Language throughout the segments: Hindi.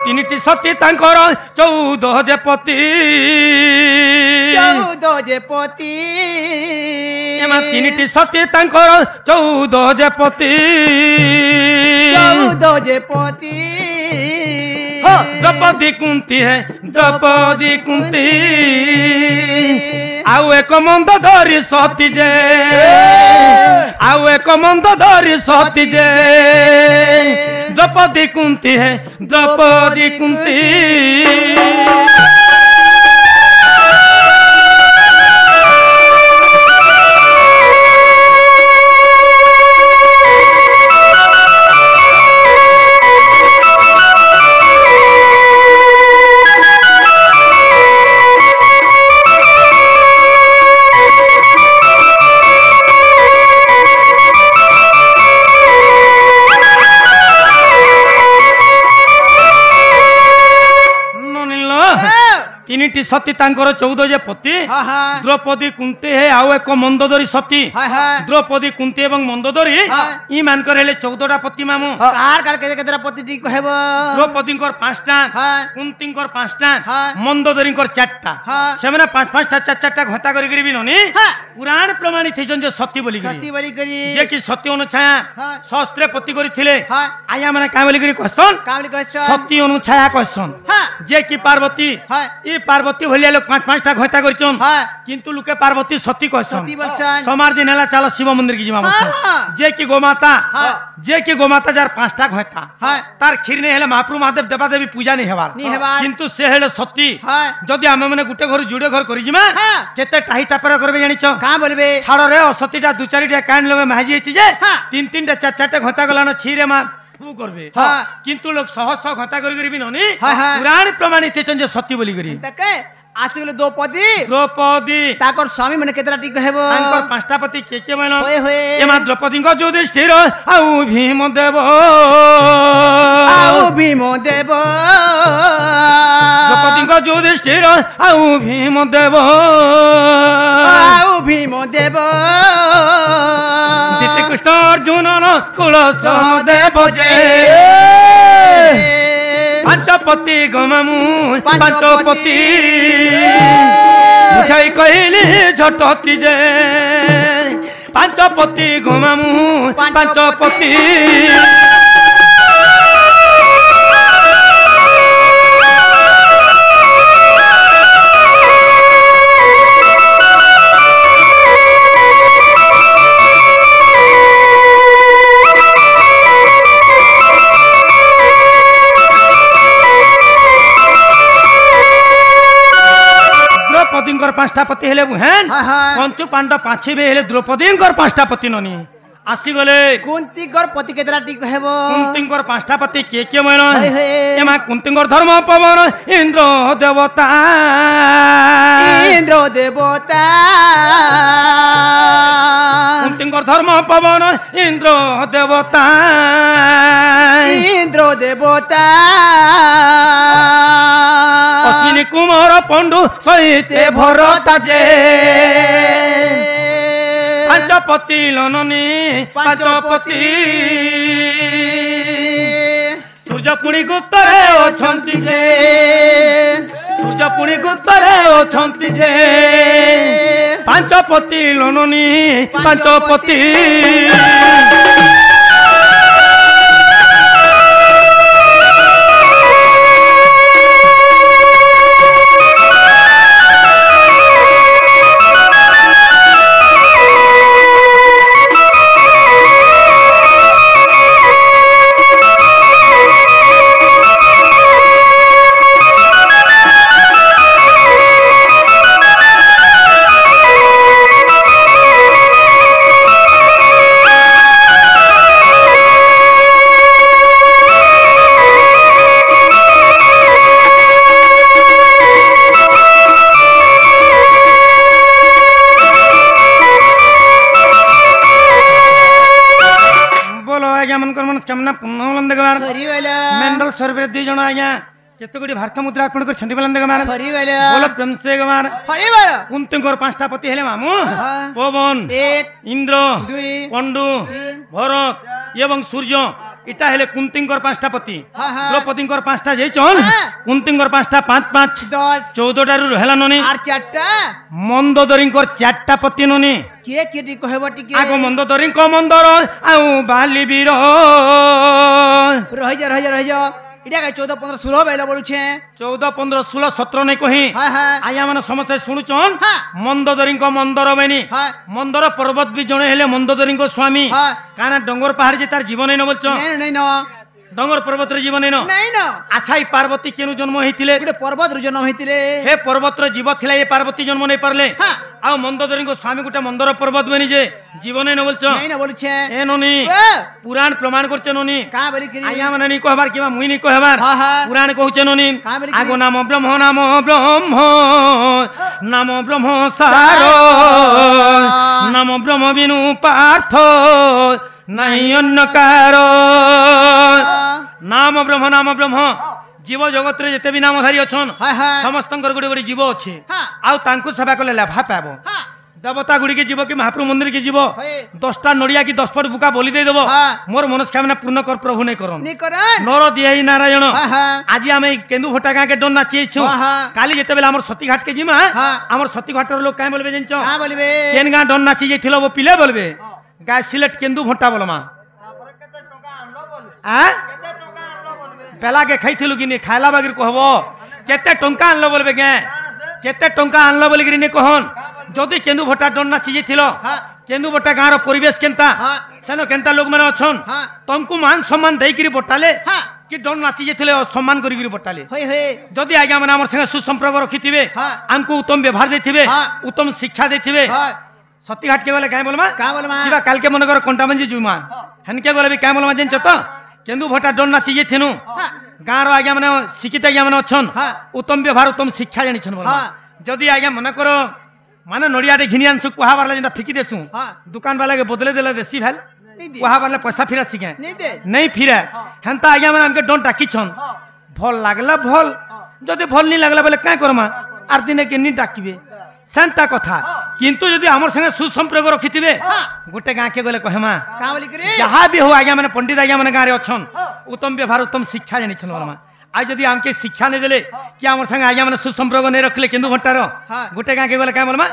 ତିନିଟି ସତୀ ତାଙ୍କର 14 ଯେ ପତି 14 ଯେ ପତି ଏମା ତିନିଟି ସତୀ ତାଙ୍କର 14 ଯେ ପତି 14 ଯେ ପତି द्रौपदी कुंती है द्रौपदी कुंती आउ एक मंद धरी सती जे आउ एक मंद धरी सती जे द्रौपदी कुंती है द्रौपदी कुंती तीनिटी सती तांकर 14 जे पति द्रौपदी कुंती है आउ एक मंदोदरी सती द्रौपदी कुंती एवं मंदोदरी ई मानकर हेले 14टा पति मामू कार कार केतेरा पति टी कहबो द्रौपदी कर 5टा कुंती कर 5टा मंदोदरी कर 4टा सेमना 5-5टा 4-4टा घटा करी करी बिननी पुराण प्रमाणित है जे सती बोली करी जे कि सती अनुछाया सहस्त्र पति करी थिले आया माने का बोली करी कहसन सती अनुछाया कहसन जे कि पार्वती ई पार्वती भलिया लोग 5-5टा घटा करछन किंतु लुके पार्वती सती कहसन समार दिन हला चलो शिव मंदिर की जिमा बसन जे कि गोमाता जार 5टा घटा तार खीर ने हेले महाप्रभु महादेव देवा देवी पूजा नहीं हेबार किंतु से हेले सती जदी हम माने गुटे घर जुड़े घर करि जिमा केते टाही टापरा करबे जानि छ का बोलबे छाड़ो रे सतीटा 2-4टा कान लगे माजी छि जे 3-3टा 4-4टा घटा गलानो छीरे मा करबे किंतु लोग सहस घटा करी भी ननी पुराण प्रमाणित जे सती बोली करी आसिगले द्रौपदी ताकर स्वामी माने केतरा टी कहबो ताकर 5टा पति के मानो एमा द्रौपदी को युधिष्ठिर आउ भीम देव द्रौपदी को युधिष्ठिर आउ भीम देव दिति कृष्ण अर्जुन कुल सहदेव जे पंचपति गमामू पंचपति बुझाई कहली झटती जे पंचपति गमामू पंचपति द्रौपदी 5टा पति हेले बुहेन पंचु पांडव 5 बे हेले द्रौपदी 5टा पति ननी आसी गले कुंती पति केतरा टी कहबो कुंती 5टा पति के मन एमा कुंती धर्म पवन इंद्र देवता कुंती धर्म पवन इंद्र देवता अश्विनी कुमार पंडु सहित भरता जे पंचपति लननी पंचपति सूर्यपुणी गुप्तरे अछंती जे सूर्यपुणी गुप्तरे अछंती जे पंचपति लननी पंचपति मनोकामना पूर्ण होलन देखबार मेंडल सर्वे 2 जण आज्ञा केते गुडी भारत मुद्रा अर्पण कर छंदी बलन देखबार बोल प्रेम से गमार कुंती 5टा पति हेले मामू पवन 1 इंद्र 2 पंडु भरत एवं सूर्य इटा हेले कुंतींकर 5टा पति द्रौपदींकर 5टा जेचन कुंतींकर 5टा 5 5 10 14टा रु हेला ननी आर 4टा मंदोदरींकर 4टा पति ननी के केटी कहबो टिके आगो मंदोदरींक मंदर आउ बाली वीर रह जा इटा का 14 15 16 बेला बोलु छे 14 15 16 17 नहीं कही आया माने समते सुनुचन मंदोदरींक मंदर बेनी मंदर पर्वत भी जणे हेले मंदोदरींक स्वामी काना डंगर पहाड़ जे तार जीवन न बोलछ नहीं न डंगर पर्वत रे जीवन न नहीं न अच्छा ई पार्वती केनु जन्म हेतिले गुटे पर्वत रे जन्म हेतिले हे पर्वत रे जीव थिला ए पार्वती जन्म नै परले आ मंदोदरी को स्वामी गुटे मंदर पर्वत बनी जे जीवन नै बोलछ नहीं न बोलछ ए ननी पुराण प्रमाण करछ ननी का बरी करी आया माने नी कहबार किबा मुई नी कहबार पुराण कहछ ननी आगो नाम ब्रह्म सारो नाम ब्रह्म बिनु पार्थ नहीं अन्य कारो नाम ब्रह्म जीव जगत रे जेते भी नामधारी अछन समस्त गोटे गोटे जीव अच्छे आउ तांको सेवा कले लाभा पाबो देवता गुड़ी के जीव कि महाप्रभु मंदिर के जीव 10टा नड़िया की 10 फट बुका बोली दे देबो मोर मनस्कामना पूर्ण कर प्रभु नै करन नर दियाई नारायण आज आमे केंदु भटा गां के डन नाची छु काली जेते बेला हमर सती घाट के जिमा हमर सती घाट रो लोग काहे बोलबे जन का बोलबे केन गां डन नाची जेथिलो वो पिले बोलबे गाय सिलेट केंदु भटा बोलमा आ पेला के खाइथिलु कि नि खाइला बागिर कहबो केते टंका आनलो बोलबे गे केते टंका आनलो बोली गिरी नि कहन जदी केंदु भटा डन नाची जेथिलो केंदु भटा गांर परिवेश केनता सेनो केनता लोग माने अछन तुमको मान सम्मान देई गिरी बटाले कि डन नाची जेथिले सम्मान करी गिरी बटाले जदी आज्ञा माने हमर संगे सुसंपर्क रखिथिबे हमको उत्तम व्यवहार देथिबे उत्तम शिक्षा देथिबे सती घाट के गले काय बोलमा किबा काल के मन कर कंटा मंजी जुमा हन के गले भी काय बोलमा जेन चत केंदु भटा डन नाची जेथिनु गांर आज्ञा माने शिक्षित आज्ञा माने अछन उत्तम व्यवहार उत्तम शिक्षा जानि छन बोलमा जदी आज्ञा मन करो माने नड़िया टे घिनियान सु कुहा वाला जेंता फिकी देसु दुकान वाला के बदले देला देसी भेल कुहा वाला पैसा फिरा सिके नहीं फिरे हंता आज्ञा माने हमके डन टाकी छन भल लागला भल जदी भल नहीं लागला बोले काय करमा आर दिने के नी डाकिबे सेंता कथा किंतु यदि हमर संगे सुसंपर्क रखिथिबे गोटे गां के गले कहमा का बोली करे जहां भी हो आज्ञा माने पंडित आज्ञा माने गां रे अछन उत्तम व्यवहार उत्तम शिक्षा जानि छन बोलमा आज यदि हमके शिक्षा नहीं देले कि हमर संगे आज्ञा माने सुसंपर्क नहीं रखले केंदु भट्टार गोटे गां के गले काय बोलमा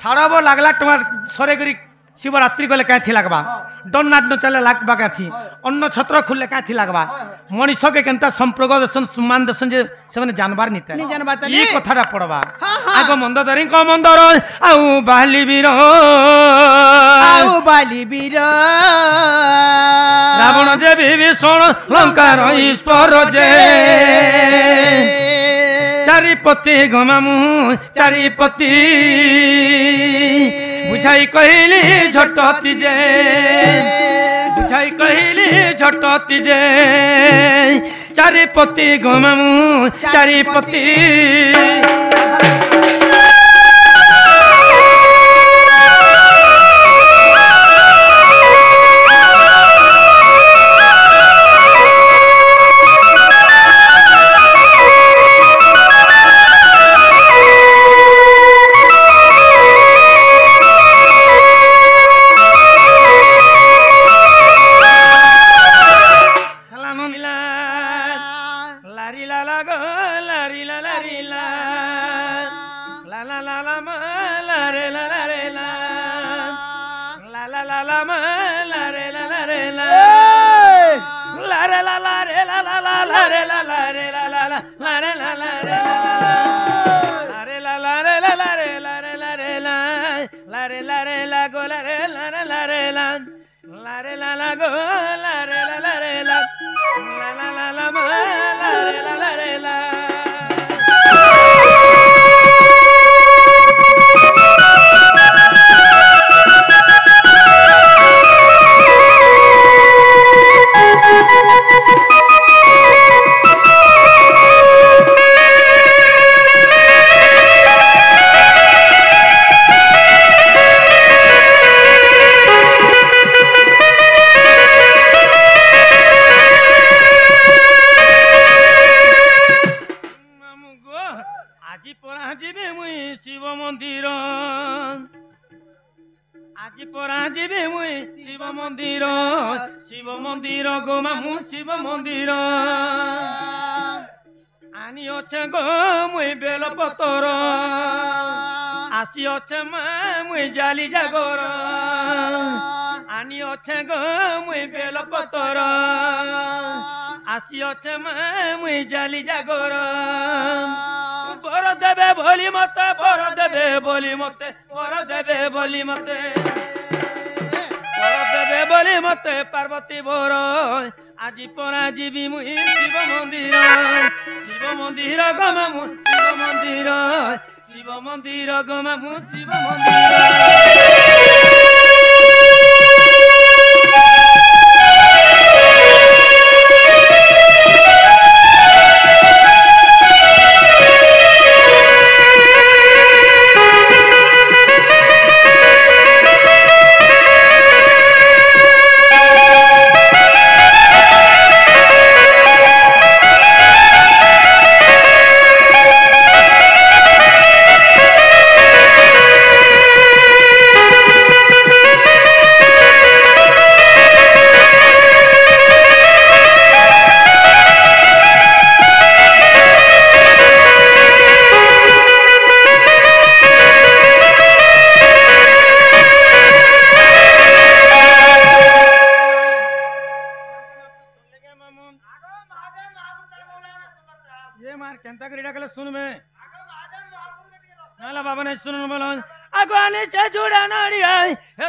छाड़बो लागला टमा सरे करी शिवरात्रि गले काय थी लागबा डन नाट न चले लागबा का थी अन्न छत्र खुलले काय थी लागबा मनीष के केनता संपर्क दर्शन सम्मान दर्शन जे सेने जानबार निते नहीं जानबार त ई कथाटा पड़बा आगो मंदोदरी को मंदर आउ बाली वीर रावण जे विभीषण लंका ईश्वर जे चारिपति गमामु चारिपति बुझाई कहली झटती जे बुझाई कहली झटती जे चारिपति गमामु चारिपति আজি পরা যাবে মুই শিব মন্দির গো মামু শিব মন্দির আনি অছে গো মুই বেলপতর আসি অছে মা মুই জালি জাগর আনি অছে গো মুই বেলপতর আসি অছে মা মুই জালি জাগর বর দেবে বলি মতে বর দেবে বলি মতে বর দেবে বলি মতে বর দেবে বলি মতে পার্বতী বর আজি পরা যাবি মুই শিব মন্দির গো মামু শিব মন্দির গো মামু শিব মন্দির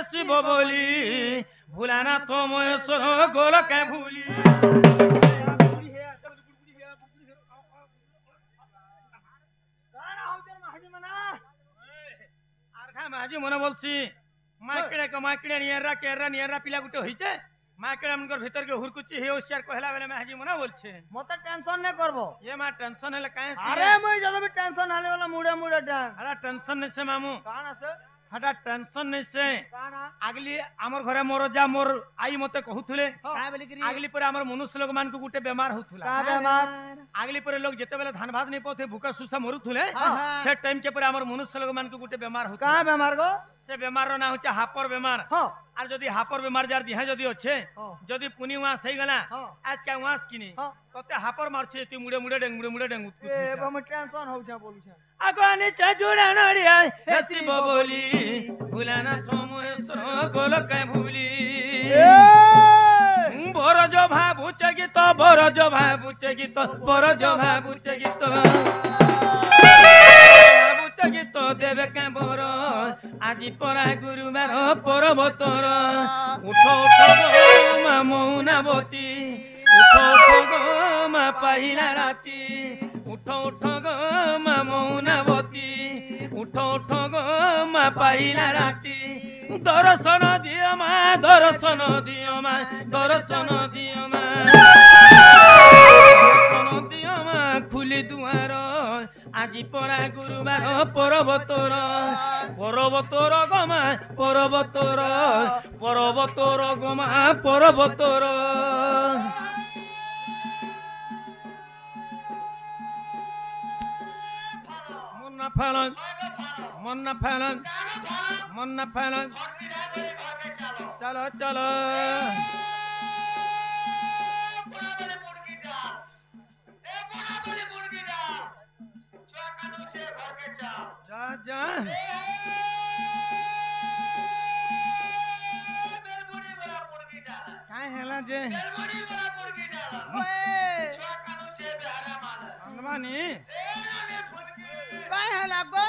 শিব বলি ভুলানা তো মহেশ্বর গোল কে ভুলি মাঝি মনে বলছি মাইকেড়ে নিয়ারা পিলা গুটে হইছে মাইকেড়ে মনকর ভিতর কে হুরকুচি হে ওশিয়ার কহলা বেলে মাঝি মনে বলছে মতে টেনশন নে করবো এ মা টেনশন হলে কাहे अरे মই যদি টেনশন হলে वाला মুড়ে আরে টেনশন নেছে মামু কান আছে হাটা টেনশন নেছে কানা আগলি আমার ঘরে মোর যা মোর আই মতে কহুথলে का बोली करी আগলি পরে আমার মনুষ্য লোক মান গুটে বেমার হউথলা का बेमार আগলি পরে লোক যেতে বেলে ধান ভাত নি পথে ভুকা সুসা মরুথলে সে টাইম के পরে আমার মনুষ্য লোক মান গুটে বেমার হউথলা का बेमार गो সে বেমার না হচ্ছে হাপর বেমার আর যদি হাপর বেমার যার দিহা যদি আছে যদি পুনি ওয়াস হই গলা আজ কা ওয়াস কিনি ততে হাপর মারছে তুই মুড়ে ডেঙ্গ ए बम टेंशन हो जा बोलू छा আগানে চাজুড়া নড়িয়া হে শিব বলি ভুলানা সময়েশ্বর গোল কে ভুলি বরজ ভাবুছে গীত বরজ ভাবুছে গীত গীত দেবে কে বর আজি পরা গুরুবার পর্বতর উঠ গো মা মৌনাবতী উঠ গো মা পাহিলা রাতি উঠ গো মা মৌনাবতী উঠ গো মা পাহিলা রাতি দর্শন দিও মা দর্শন দিও মা দর্শন দিও মা দর্শন দিও মা খুলি দুয়ার আজি পরা গুরুবার পর্বতর গমা পর্বতর গমা পর্বতর মন না ফেলন চলো চলো जा जा काय हेला जे हनुमानी काय हेला गो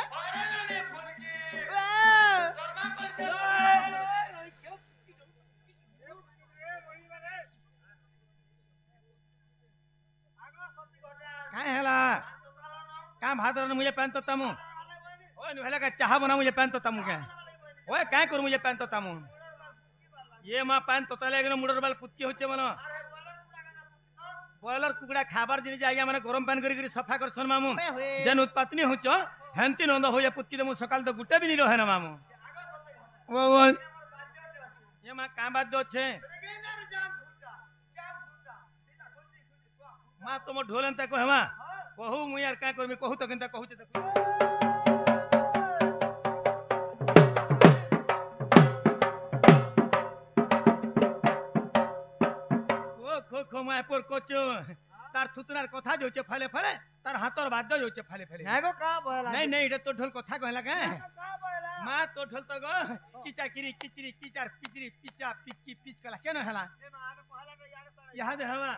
काय हेला का भादर मुझे पहन तो तमु ओए नुहला का चाह बना मुझे पहन तो तमु क्या ओए काय करू मुझे पहन तो तमु ये मा पहन तो तले एकदम मुडर बाल पुत्ती होचे मनो बॉयलर कुकड़ा खाबार जिनि जाइया माने गरम पानी करी सफा कर सन मामू जन उत्पातनी होचो हेंती नंद होया पुत्ती दमु सकाल तो गुटे भी नी रहे ना मामू ओ ये मा का बात दो छे मा तुम ढोलन तक कहमा कहू मु यार का करमी कहू तो केनता कहू ते মায়াপুর কোচো তার থুতনার কথা যাচ্ছে ফেলে ফেলে তার হাতর বাদ্য যাচ্ছে ফেলে ফেলে নাই নাই এটা তো ঢোল কথা কহিলা কে মা তো ঢোল তো গো কিচা কিরি কিচরি কিচার পিচরি পিচা পিচকি পিচ কলা কেন হেলা ইয়াদ হবা